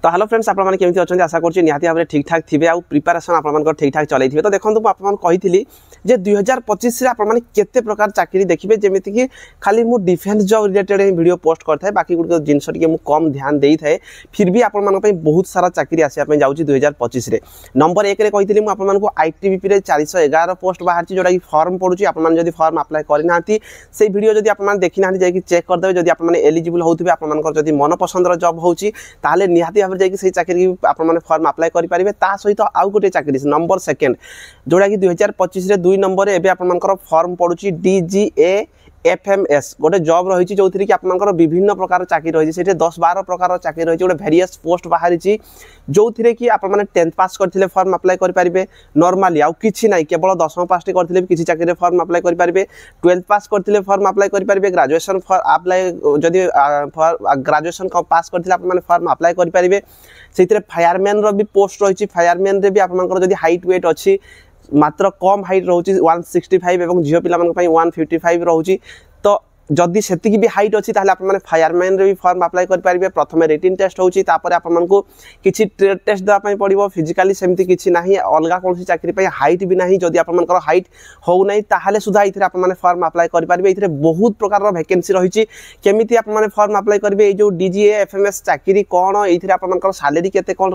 तो hello friends आपने केमती अच्छा आशा करुँच निहाती भाव में ठीक ठाक थे आउ प्रिपेरेसन आप ठीक ठाक चलते थे। तो देखो मुझे जे 2025 आपने केते प्रकार चाकरी देखिए जमीती कि खाली मु defence job related video post करता बाकी गुड़ जिनस कम ध्यान दे थाए फिर भी आपण बहुत सारा चाकरी आसापी जाऊँगी 2025 नंबर 1 रे कही आपको आईटीबीपी रे 411 पोस्ट बाहर जोटा कि फॉर्म पड़ुची आपड़ी फॉर्म अप्लाई करना से वीडियो जब आप देखी ना जाकि चेक करदे जब आप एलिजिबल होते आपंकर मन पसंदर जॉब होची ताले निहाती भाव में से चाकरी आपने फॉर्म अप्लाई करेंगे। ता सहित आउ गोटे चाकरी नंबर 2 जोटा कि 2025 2 नंबर एवं आपंकर फॉर्म पड़ुची DGA FMS गोटे जॉब रही जो थी कि आपंकर विभिन्न प्रकार चाकरी रही है 10-12 प्रकार चाकरी रही गोटे भेरियस पोस्ट बाहरी जो थी कि आप 10th पास करते फॉर्म अप्लाई करेंगे नॉर्मली आउ कि ना केवल 10th पास करते किसी चाकरी फार्म अप्लाई करेंगे 12th पास करते फॉर्म अप्लाई करेंगे ग्रेजुएशन अप्लाई जदि ग्रेजुएशन पास करते फॉर्म अप्लाई करेंगे से फायरमैन रो भी पोस्ट रही फायरमैन रे भी आपंकर जदि हाइट वेट अच्छी मात्र कम हाइट रोचे 165 और झील पे 155 रोचे तो जदि से भी हाइट अच्छी आपने फायरमैन रे भी फॉर्म अप्लाई करेंगे। प्रथम रिटिन टेस्ट होची आपको किसी ट्रेड टेस्ट देवाई पड़ो फिजिकाली सेमती किसी ना अलग कौन चाकरी हाइट भी ना जदि आपंकर हाइट हो ना ताहले सुधा ये आपने फॉर्म अप्लाई करेंगे। ये बहुत प्रकार वैकेंसी रही केमी आपने फॉर्म अप्लाई करेंगे ये जो DGA FMS चाकरी कौन ये आपंकर सैलरी केते कौन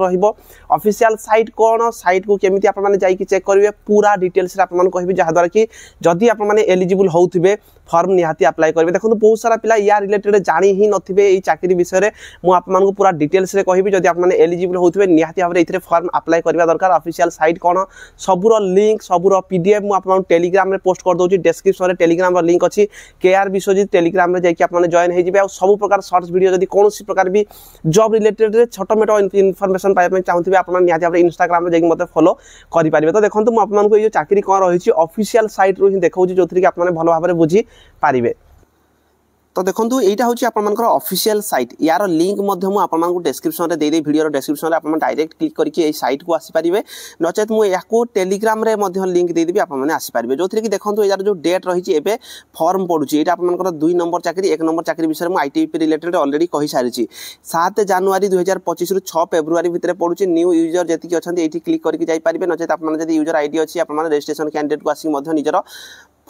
ऑफिशियल साइट कौन साइट को केमी आपने जाइए चेक करेंगे पूरा डिटेल्स आपको कहि जहाँद्वारा कि जदि आपने एलिजिबल होते फॉर्म निहाती अप्लाई करेंगे। देखो बहुत सारा पिला या रिलेटेड जानी ही नथिबे ये चाकरी विषय में मुझे पूरा डिटेल्स रे कहि जदि आपने एलिजिबल होते निहाती भाव में फॉर्म अप्लाई करवा दरकार। ऑफिशियल साइट कौन सबूर लिंक सबूर PDF मुझे टेलीग्राम में पोस्ट कर दूसरी डिस्क्रिप्शन में टेलीग्राम लिंक अच्छी KR विश्वजीत टेलीग्राम में जाकि जॉइन हो सब प्रकार सर्च वीडियो जदि कौन प्रकार भी जॉब रिलेटेड छोट मोट इनफॉरमेशन पाइबा चाहूँगे आप निहाती भाव इंस्टाग्राम में जाकि मत फॉलो करेंगे। तो देखो मुझे ये चाकरी कौन रही ऑफिशियल साइट रू ही देखा जो थी कि आपने भल भाव में बुझी पारे। तो देखो यहाँ हूँ आपंकर ऑफिशियल साइट यार लिंक आपको डिस्क्रिप्शन में देदी वीडियो डिस्क्रिप्शन में आप डायरेक्ट क्लिक करके साइट को आसीपारे नचेत मुझे टेलीग्राम रे लिंक देदेवी आपने आसीपारे जो थी कि देखो यार जो डेट रही है फॉर्म पड़ुची ये आपंकर 2 नंबर चाकरी 1 नंबर चाकरी विषय में ITBP रिलेटेड ऑलरेडी कही सारी 7 जनवरी 2025 रु 6 फेब्रुआरी भितर पड़ुची न्यू यूजर जी अच्छा ये क्लिक करके जापारे नचेत आप यूजर ID अच्छी आप रजिस्ट्रेशन कैंडिडेट को आसिक निजर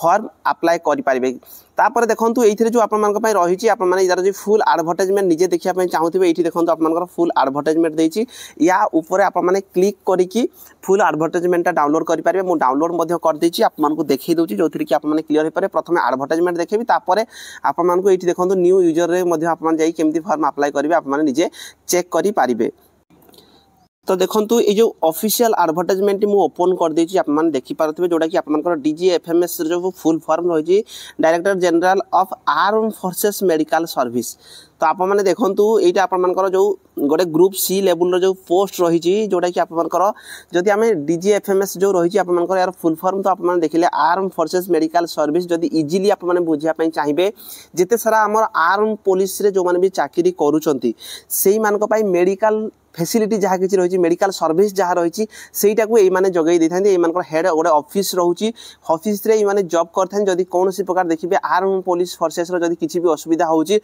फॉर्म अप्लाई करेंगे। तापर देखो ये जो आप रही यार जो फुल एडवर्टाइजमेंट निजे देखा चाहूँगे ये देखो आप फुल एडवर्टाइजमेंट देती या ऊपर आपने क्लिक करके फुल एडवर्टाइजमेंट डाउनलोड करेंगे। मुझे डाउनलोड करदेची आपको देखी दूसरी जो थी कि आपने क्लीयर हो पारे प्रथम एडवर्टाइजमेंट देखेबी तापर आपको ये देखो न्यू यूजर में आपमि फॉर्म अप्लाई करेंगे आपने निजे चेक करेंगे। तो देखो ये जो ऑफिशियल एडवर्टाइजमेंट मुझे ओपन कर देती आप देखिपे जोटा कि आपंकर DGA FMS जो फुल फॉर्म रही director general of arm forces medical service. तो आप मैंने देखो ये आपंकर जो गोटे ग्रुप C लेवल जो पोस्ट रही जोटा कि आपंकर जदि आम DGA FMS जो रही आपंकर यार फुल फॉर्म तो आपने देखिले आर्म फोर्सेस मेडिकल सर्विस जदि इजिली आपने बुझापी चाहिए जिते सारा आम आर्म पुलिस रे जो मैंने भी चाकरी करुँच से मेडिकल फैसिलिटी जहाँ किसी रही मेडिकल सर्विस जहाँ रही सेटा को ये जगह दे था हेड गोटे ऑफिस रही ऑफिस रे ये जॉब करते जदि कौन प्रकार देखिए आर्म पुलिस फोर्सेस जदि किसी भी असुविधा होची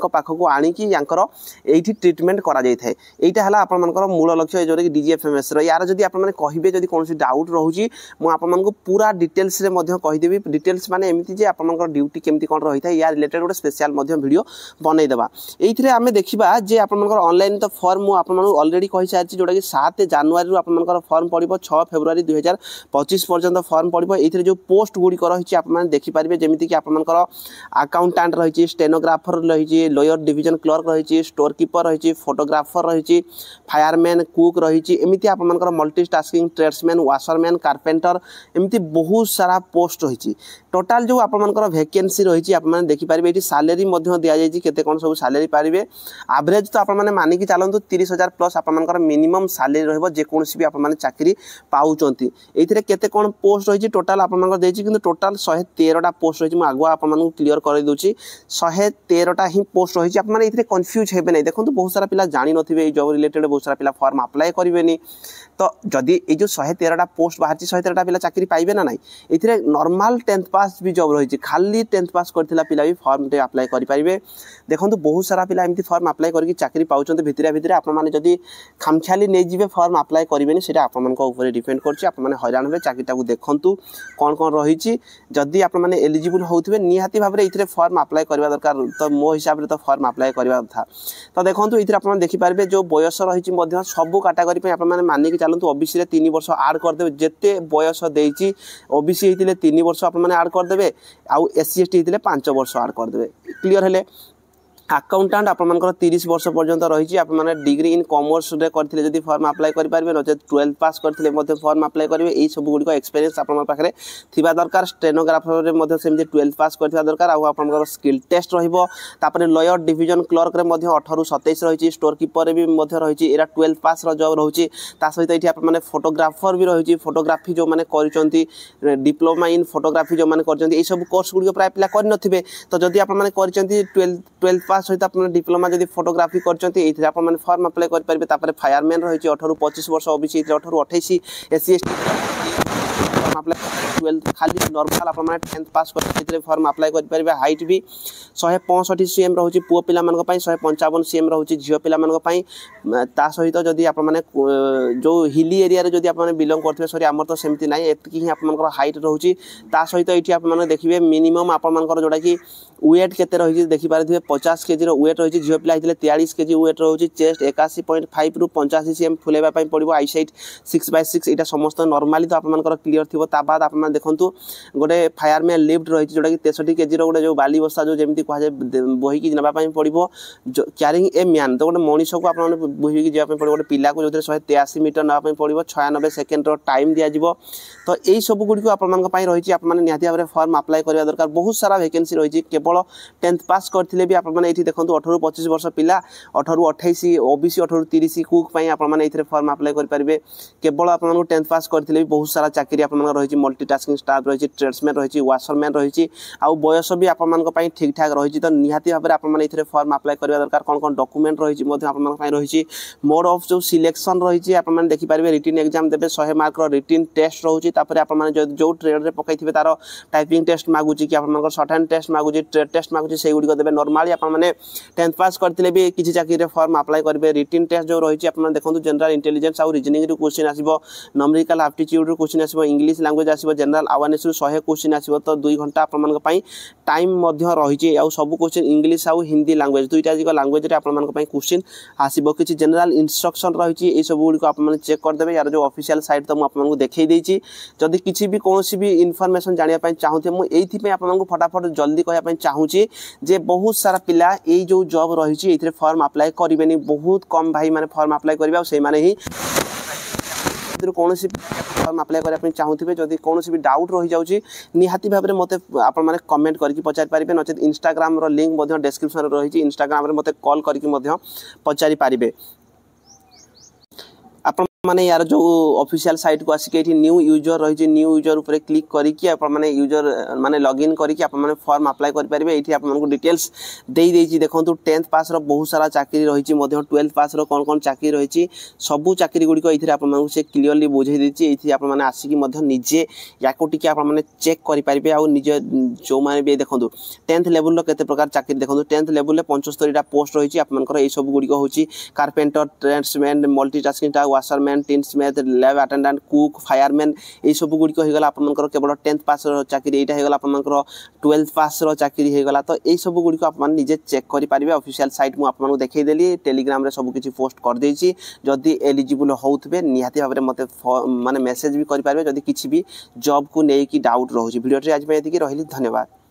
पाखक आणिकी ये ट्रिटमेंट कराए यहाँ आपंकर मूल लक्ष्य जोटा कि DGA FMS यार जदि आपने कहे जब कौन डाउट रोचे मुझे पूरा डिटेल्स कहीदेवी डिटेल्स माने एमती आपंकर ड्यूटी केमती कौन रही है या रिलेटेड गोटे स्पेशल वीडियो बनईदेवा। ये आम देखा जे आपंकर ऑनलाइन तो फॉर्म मुझे ऑलरेडी कही सारी जोटा कि 7 जनवरी आपंकर फॉर्म पड़ो 6 फेब्रुआरी 2025 पर्यंत फॉर्म पड़ो ये जो पोस्ट गुड़िक रही आपने देखिपारे जमीती कि आपंकर अकाउंटेंट रही स्टेनोग्राफर रही लोअर डिविजन क्लर्क रही स्टोर कीपर रही फोटोग्राफर रही फायरमैन कुक रही एमती आपंकर मल्टीटास्किंग ट्रेड्समैन वाशरमैन कारपेंटर एमती बहुत सारा पोस्ट रही टोटाल जो आपंकर वैकेंसी रही आपने देखिपारे ये सैलरी दि जाते कौन सब सैलरी पारे एवरेज तो आपने मानिकी चलते 30,000 प्लस आपंकर मिनिमम सैलरी रोसी भी आपने चाकरी पाँच ये केते कौन पोस्ट रही टोटाल आपंकर देखिए टोटाल 113टा पोस्ट रही आगुआ आपको क्लीयर कर दूसरी 113टा ही पोस्ट रही आपने ये कन्फ्यूज हे नहीं। देखो बहुत सारा पिला जानी नथिबे जॉब रिलेटेड बहुत सारा पिला फॉर्म अप्लाई करेंगे तो जदि ये 113टा पोस्ट बाहर 113टा पिला चाकरी पाइबे ना नहीं ये नॉर्मल 10th पास भी जॉब रही खाली 10th पास करथिला पिला भी फॉर्म अप्लाई करेंगे। देखो बहुत सारा पिला एमती फॉर्म अप्लाई करके चाकरी पाउछन भितरे भितरे आपण माने जदी खामखाली नै जिवे फॉर्म अप्लाई करिवेनी सेटा आपण मानक ऊपर डिपेंड करछि आपण माने हैरान होबे चाकरीटा को देखंतु कोन कोन रहिछि जदी आपण माने एलिजिबल होउथिबे निहाती भाबरे इथरे फॉर्म अप्लाई करबा दरकार तो मो हिसाब रे तो फॉर्म अप्लाई करबा था तो देखंतु इथरे आपण देखि पारबे जो बयस रहिछि मध्ये सब कैटेगरी पे आपण माने मानि के चलंतु ओबीसी रे 3 वर्ष ऐड कर देबे जेते बयस देइछि ओबीसी हेतिले 3 वर्ष आपण माने ऐड कर देबे आउ एससी एसटी हेतिले 5 वर्ष ऐड कर देबे क्लियर हेले अकाउंटेंट आपनकर 30 वर्ष पर्यंत रही आप डिग्री इन कॉमर्स रे करथिले जदी फॉर्म अप्लाई करि पारबे नचे 12 पास करथिले मध्ये फॉर्म अप्लाई करिवे एई सब गुडी को एक्सपीरियंस आपन पाखरे थिबा दरकार स्टेनोग्राफर रे मध्ये सेमि 12 पास करथिबा दरकार आ आपनकर स्किल टेस्ट रहिबो तापरे लॉयर डिवीजन क्लर्क रे मध्ये 18 27 रहिछि स्टोर कीपर रे भी मध्ये रहिछि एरा 12 पास रो जॉब रहुछि ता सहित एठी आपन माने फोटोग्राफर भी रहिछि फोटोग्राफी जो माने करिसंती डिप्लोमा इन फोटोग्राफी जो माने करचंती एई सब कोर्स गुडी प्राय पिला कर नथिबे तो जदी आपन माने करिसंती 12 पास सहित आप डिप्लोमा जदी फोटोग्राफी करचंती एथि आप माने फॉर्म अप्लाई कर परबे तापर फायरमैन रहिछि 18 25 वर्ष OBC 18 28 SC ST form apply 12 खाली नॉर्मल आप माने 10th पास करथिले फॉर्म अप्लाई कर परबे हाइट भी 165 सीएम रहुछि पुओ पिला मानक पई 155 सीएम रहुछि झियो पिला मानक पई ता सहित जदी आप माने जो हिली एरिया रे जदी आप माने बिलोंग करथिबे सॉरी हमर तो सेमति नाही एतकी ही आप मानकर हाइट रहुछि ता सहित एठी आप माने देखिबे मिनिमम आप मानकर जोडा कि वेट केते रहिछि देखि पारथिबे 50 केजी रो वेट रहिछि झियो पिला हितले 43 केजी वेट रहुछि चेस्ट 81.5 रु 85 सीएम फुलेबा पई पड़िबो आईसाइट 6/6 एटा समस्त नॉर्मली तो आप मानकर क्लियर थिबो ता बाद आप माने देखंतु गोटे फायरमैन लिफ्ट रहिछि जोडा कि 63 केजी रो गोटे जो बाली बस्ता जो जेमति कहा जाय बोही कि नबा पई पड़िबो कैरिंग ए मैन तो गोटे मनीष को आप माने बोही कि जेबा पई पड़िबो गोटे पिला को जोथे 183 मीटर नबा पई पड़िबो 96 सेकेंड रो टाइम दिया जिवो तो एई सब गुडी को आप मानक पई रहिछि आप माने निहाती भाबरे फॉर्म अप्लाई करबा दरकार बहुत सारा वैकेंसी रहिछि केवल 10th पास करथिले भी आप माने एठी देखंतु 18 25 वर्ष पिला 18 28 ओबीसी 18 30 कुक पई आप माने एथिरे फॉर्म अप्लाई कर परिबे केवल आप माने 10th पास करथिले भी बहुत सारा चाकरी आप माने रहिछि मल्टीटास्किंग स्टाफ रहिछि ट्रेड्समैन रहिछि वाशरमैन रहिछि आउ बयस भी आप मानक पई ठीक ठाक रहिछि तो निहाती भाबरे आप माने एथिरे फॉर्म अप्लाई करबा दरकार कोन कोन डॉक्यूमेंट रहिछि मध्ये आप मानक पई रहिछि मोड ऑफ जो सिलेक्शन रहिछि आप माने देखि परिबे रिटन एग्जाम देबे 100 मार्क रो रिटन टेस्ट रहउछि तापर आप माने जो ट्रेड रे पकाइथिबे तारो टाइपिंग टेस्ट मागुछि कि आप मानकर शॉर्ट हैंड टेस्ट मागुछि ट्रेड टेस्ट मागुछि सेही गुडी को देबे नॉर्मली आप माने 10th पास करथिले भी किछि चाकरी रे फॉर्म अप्लाई करबे रिटन टेस्ट जो रहिछि आप माने देखंतु जनरल इंटेलिजेंस आ रीजनिंग रो क्वेश्चन आसीबो न्यूमेरिकल एप्टीट्यूड रो क्वेश्चन आसीबो इंग्लिश लैंग्वेज आसीबो जनरल अवेयरनेस रो 100 क्वेश्चन आसीबो तो 2 घंटा आप मानक पई टाइम मध्य रहिछि आ सब क्वेश्चन इंग्लिश आ हिंदी लैंग्वेज दुईटा जिको लैंग्वेज रे आप मानक पई क्वेश्चन आसीबो किछि जनरल इंस्ट्रक्शन रहिछि ए सब गुडी को आप माने चेक कर देबे यार जो ऑफिशियल साइट तो म आप मानक देखै देछि जदी किछि भी कोनोसी भी इन्फॉर्मेशन जानिया पई चाहुते म एथि पे आप मानक फटाफट जल्दी कहया पई चाहूछि जे बहुत सारा पिला एई जो जॉब रहिछि एथिरे फॉर्म अप्लाई करिबेनी बहुत कम भाई माने फॉर्म अप्लाई करिबा आ से माने ही कोनोसी फॉर्म अप्लाई करिया पई चाहुथिबे जदी कोनोसी भी डाउट रहि जाउछि निहाती भाबरे मते आपण माने कमेंट करके पचारि पारिबे नचे इंस्टाग्राम रो लिंक मध्ये डिस्क्रिप्शन रे रहिछि इंस्टाग्राम रे मते कॉल करके मध्ये पचारि पारिबे आपण माने यार जो ऑफिशियल साइट को आसी के न्यू यूजर रही न्यू यूजर ऊपर क्लिक करिकि आप माने यूजर माने लॉगिन करिकि आप माने फॉर्म अप्लाई कर परिबे एठी आप मानको डिटेल्स देई देछि देखंतु 10th पास रो बहुत सारा चाकरी रहिछि मध्ये 12th पास रो कोन कोन चाकरी रहिछि सबु चाकरी गुडी को एथिरे आप मानको से क्लियरली बुझै देछि एथि आप माने आसी कि मध्ये निजे याको टिके आप माने चेक करि परिबे आ निजे जो माने भी देखंतु 10th लेवल रो केते प्रकार चाकरी देखंतु 10th लेवल रे 75 टा पोस्ट रहिछि आप मानकर ए सब गुडी को होछि कारपेंटर ट्रेड्समैन मल्टीटास्किंग टा washerman tinsmith lab attendant cook fireman ए सब गुडी को हेगला आपनकर केवल 10th पास रो चाकरी एटा हेगला आपनकर 12th पास रो चाकरी हेगला तो ए सब गुडी को आपन निजे चेक करि पारिबे ऑफिशियल साइट मु आपन देखै देली टेलीग्राम रे सब किछि पोस्ट कर देछि जदी एलिजिबल होउतबे निहाती भाबरे मते माने मेसेज भी करि पारिबे जदी किछि भी जॉब को नै कि डाउट रहउछि वीडियो रे आज पे एतिकी रहिली धन्यवाद।